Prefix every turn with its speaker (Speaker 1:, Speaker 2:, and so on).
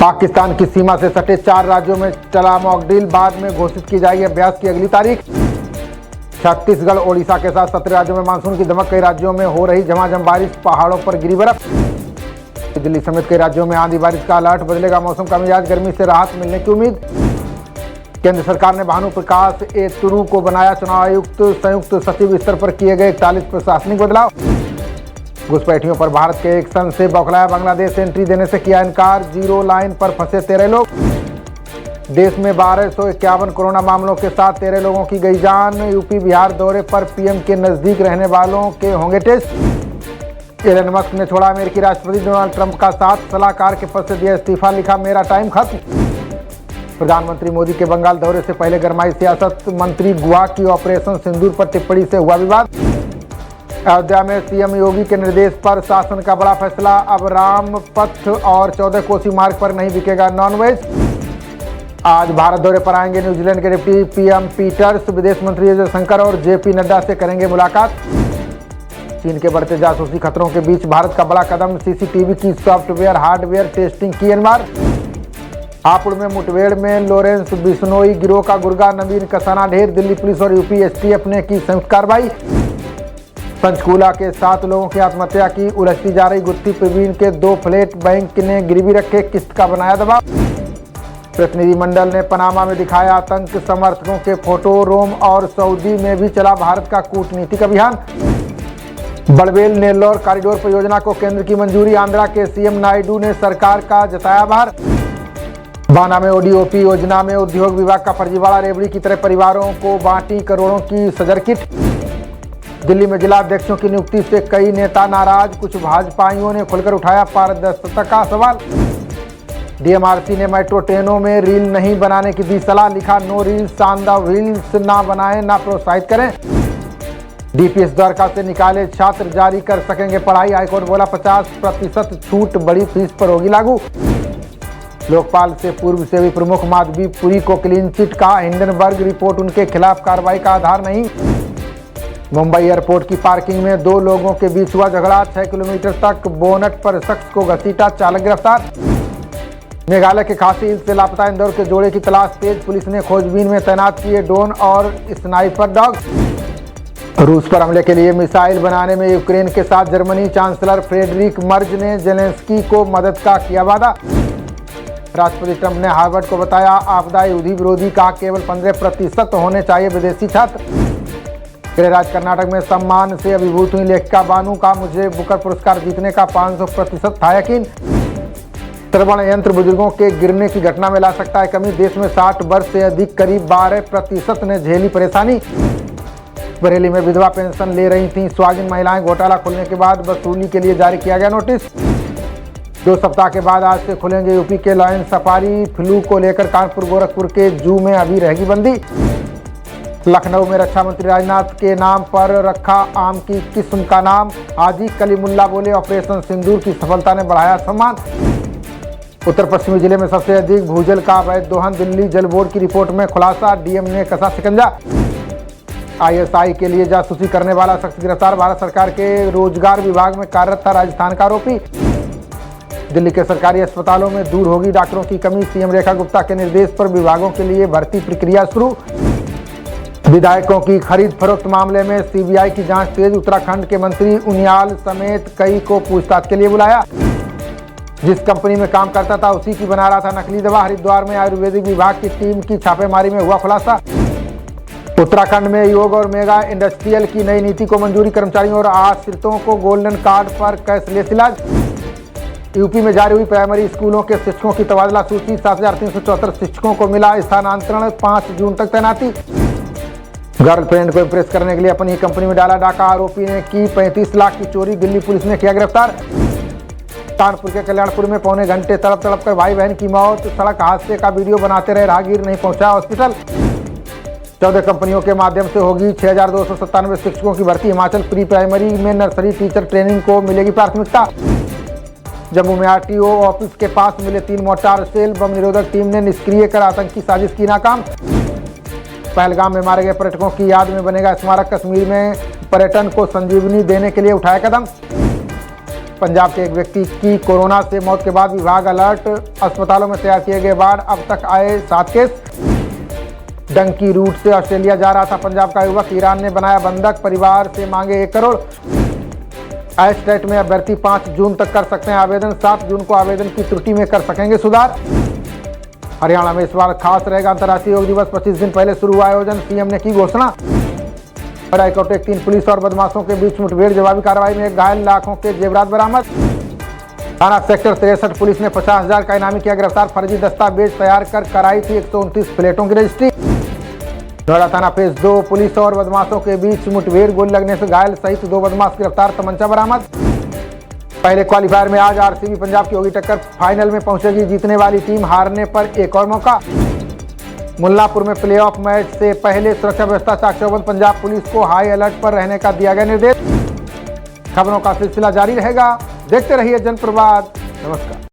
Speaker 1: पाकिस्तान की सीमा से सटे 4 राज्यों में चला मॉक ड्रिल, बाद में घोषित की जाएगी अभ्यास की अगली तारीख। छत्तीसगढ़ ओडिशा के साथ 17 राज्यों में मानसून की दमक, कई राज्यों में हो रही झमाझम बारिश, पहाड़ों पर गिरी बर्फ। दिल्ली समेत कई राज्यों में आंधी बारिश का अलर्ट, बदलेगा मौसम का मिजाज, गर्मी से राहत मिलने की उम्मीद। केंद्र सरकार ने भानु प्रकाश एतुरु को बनाया चुनाव आयुक्त, संयुक्त सचिव स्तर पर किए गए 41 प्रशासनिक बदलाव। घुसपैठियों पर भारत के एक्शन से बौखलाया बांग्लादेश, एंट्री देने से किया इनकार, जीरो लाइन पर फंसे 13 लोग। देश में 1251 कोरोना मामलों के साथ 13 लोगों की गई जान। यूपी बिहार दौरे पर पीएम के नजदीक रहने वालों के होंगे टेस्ट। एलन मस्क ने छोड़ा अमेरिकी राष्ट्रपति डोनाल्ड ट्रंप का साथ, सलाहकार के पद से दिया इस्तीफा, लिखा मेरा टाइम खत्म। प्रधानमंत्री मोदी के बंगाल दौरे से पहले गरमाई सियासत, मंत्री गुहा की ऑपरेशन सिंदूर पर टिप्पणी से हुआ विवाद। अयोध्या में सीएम योगी के निर्देश पर शासन का बड़ा फैसला, अब राम पथ और 14 कोसी मार्ग पर नहीं बिकेगा नॉनवेज। आज भारत दौरे पर आएंगे न्यूजीलैंड के डिप्टी पीएम पीटर्स, विदेश मंत्री जयशंकर और जेपी नड्डा से करेंगे मुलाकात। चीन के बढ़ते जासूसी खतरों के बीच भारत का बड़ा कदम, सीसीटीवी की सॉफ्टवेयर हार्डवेयर टेस्टिंग की अनिवार्य। हापुड़ में मुठभेड़ में लॉरेंस बिश्नोई गिरोह का गुर्गा नवीन कसाना ढेर, दिल्ली पुलिस और यूपी एसटीएफ ने की संयुक्त कार्रवाई। पंचकूला के 7 लोगों की आत्महत्या की उलझती जा रही गुत्थी, प्रवीण के 2 फ्लैट बैंक ने गिरवी रखे, किस्त का बनाया दबाव। प्रतिनिधिमंडल ने पनामा में दिखाया आतंक समर्थकों के फोटो, रोम और सऊदी में भी चला भारत का कूटनीतिक अभियान। बड़वेल नेल्लौर कॉरिडोर परियोजना को केंद्र की मंजूरी, आंध्रा के सीएम नायडू ने सरकार का जताया आभार। बाना में ओडीओपी योजना में उद्योग विभाग का फर्जीवाड़ा, रेवड़ी की तरह परिवारों को बांटी करोड़ों की सदर किट। दिल्ली में जिला अध्यक्षों की नियुक्ति से कई नेता नाराज, कुछ भाजपाइयों ने खुलकर उठाया पारदर्शिता का सवाल। डीएमआरसी ने मेट्रो ट्रेनों में रील नहीं बनाने की दी सलाह, लिखा no reels on the wheels, ना बनाएं ना प्रोत्साहित करें। डीपीएस द्वारका से निकाले छात्र जारी कर सकेंगे पढ़ाई, हाईकोर्ट बोला 50% छूट बड़ी फीस पर होगी लागू। लोकपाल से पूर्व सेवी प्रमुख माधवीपुरी को क्लीन चिट का, हिंडनबर्ग रिपोर्ट उनके खिलाफ कार्रवाई का आधार नहीं। मुंबई एयरपोर्ट की पार्किंग में 2 लोगों के बीच हुआ झगड़ा, 6 किलोमीटर तक बोनट पर शख्स को घसीटा, चालक गिरफ्तार। मेघालय के खासी हिल से लापता इंदौर के जोड़े की तलाश तेज, पुलिस ने खोजबीन में तैनात किए ड्रोन और स्नाइपर डॉग। रूस पर हमले के लिए मिसाइल बनाने में यूक्रेन के साथ जर्मनी, चांसलर फ्रेडरिक मर्ज ने जेलेंस्की को मदद का किया वादा। राष्ट्रपति ट्रंप ने हार्वर्ड को बताया आपदा युद्धि विरोधी, कहा केवल 15% होने चाहिए विदेशी छात्र। गृह राज्य कर्नाटक में सम्मान से अभिभूत हुई लेखिका बानू का, मुझे बुकर पुरस्कार जीतने का 500% था यकीन। श्रवण यंत्र बुजुर्गों के गिरने की घटना में ला सकता है कमी, देश में 60 वर्ष से अधिक करीब 12% ने झेली परेशानी। बरेली में विधवा पेंशन ले रही थीं स्वाधीन महिलाएं, घोटाला खुलने के बाद वसूली के लिए जारी किया गया नोटिस। 2 सप्ताह के बाद आज से खुलेंगे यूपी के लायन सफारी, फ्लू को लेकर कानपुर गोरखपुर के जू में अभी रहेगी बंदी। लखनऊ में रक्षा मंत्री राजनाथ के नाम पर रखा आम की किस्म का नाम, हाजी कलीमुल्ला बोले ऑपरेशन सिंदूर की सफलता ने बढ़ाया सम्मान। उत्तर पश्चिमी जिले में सबसे अधिक भूजल का अवैध दोहन, दिल्ली जल बोर्ड की रिपोर्ट में खुलासा, डीएम ने कसा शिकंजा। आईएसआई के लिए जासूसी करने वाला शख्स गिरफ्तार, भारत सरकार के रोजगार विभाग में कार्यरत था राजस्थान का आरोपी। दिल्ली के सरकारी अस्पतालों में दूर होगी डॉक्टरों की कमी, सीएम रेखा गुप्ता के निर्देश पर विभागों के लिए भर्ती प्रक्रिया शुरू। विधायकों की खरीद फरोख्त मामले में सीबीआई की जांच तेज, उत्तराखंड के मंत्री उनियाल समेत कई को पूछताछ के लिए बुलाया। जिस कंपनी में काम करता था उसी की बना रहा था नकली दवा, हरिद्वार में आयुर्वेदिक विभाग की टीम की छापेमारी में हुआ खुलासा। उत्तराखंड में योग और मेगा इंडस्ट्रियल की नई नीति को मंजूरी, कर्मचारियों और आश्रितों को गोल्डन कार्ड पर कैशलेस इलाज। यूपी में जारी हुई प्राइमरी स्कूलों के शिक्षकों की तबादला सूची, 7374 शिक्षकों को मिला स्थानांतरण, 5 जून तक तैनाती। गर्लफ्रेंड को इम्प्रेस करने के लिए अपनी ही कंपनी में डाला डाका, आरोपी ने की 35 लाख की चोरी, दिल्ली पुलिस ने किया गिरफ्तार। कानपुर के कल्याणपुर में पौने घंटे तड़प तड़प कर भाई बहन की मौत, सड़क हादसे का वीडियो बनाते रहे राहगीर, नहीं पहुंचा हॉस्पिटल। 14 कंपनियों के माध्यम से होगी 6297 शिक्षकों की भर्ती, हिमाचल प्री प्राइमरी में नर्सरी टीचर ट्रेनिंग को मिलेगी प्राथमिकता। जम्मू में आरटीओ ऑफिस के पास मिले 3 मोर्टार सेल, बम निरोधक टीम ने निष्क्रिय कर आतंकी साजिश की नाकाम। पहलगाम में मारे गए पर्यटकों की याद में बनेगा स्मारक। कश्मीर में पर्यटन को संजीवनी देने के लिए उठाया कदम। पंजाब के एक व्यक्ति की कोरोना से मौत के बाद विभाग अलर्ट। अस्पतालों में तैयार किए गए वार्ड, अब तक आए 7 केस। डंकी रूट से ऑस्ट्रेलिया जा रहा था पंजाब का युवक, ईरान ने बनाया बंधक, परिवार से मांगे 1 करोड़। एस्टेट में अभ्यर्थी 5 जून तक कर सकते हैं आवेदन, 7 जून को आवेदन की त्रुटि में कर सकेंगे सुधार। हरियाणा में इस बार खास रहेगा अंतर्राष्ट्रीय योग दिवस, 25 दिन पहले शुरू हुआ आयोजन, सीएम ने की घोषणा। हाईकोर्ट 3 पुलिस और बदमाशों के बीच मुठभेड़, जवाबी कार्रवाई में 1 घायल, लाखों के जेवरात बरामद। थाना सेक्टर 63 पुलिस ने 50,000 का इनामी किया गिरफ्तार, फर्जी दस्तावेज तैयार कर कराई थी 129 प्लेटों की रजिस्ट्री। नोएडा थाना फेज 2 पुलिस और बदमाशों के बीच मुठभेड़, गोली लगने से घायल सहित 2 बदमाश गिरफ्तार, तमंचा बरामद। पहले क्वालीफायर में आज आरसीबी पंजाब की होगी टक्कर, फाइनल में पहुंचेगी जीतने वाली टीम, हारने पर एक और मौका। मुल्लापुर में प्लेऑफ मैच से पहले सुरक्षा व्यवस्था चाक चौबंद, पंजाब पुलिस को हाई अलर्ट पर रहने का दिया गया निर्देश। खबरों का सिलसिला जारी रहेगा, देखते रहिए जनप्रवाद। नमस्कार।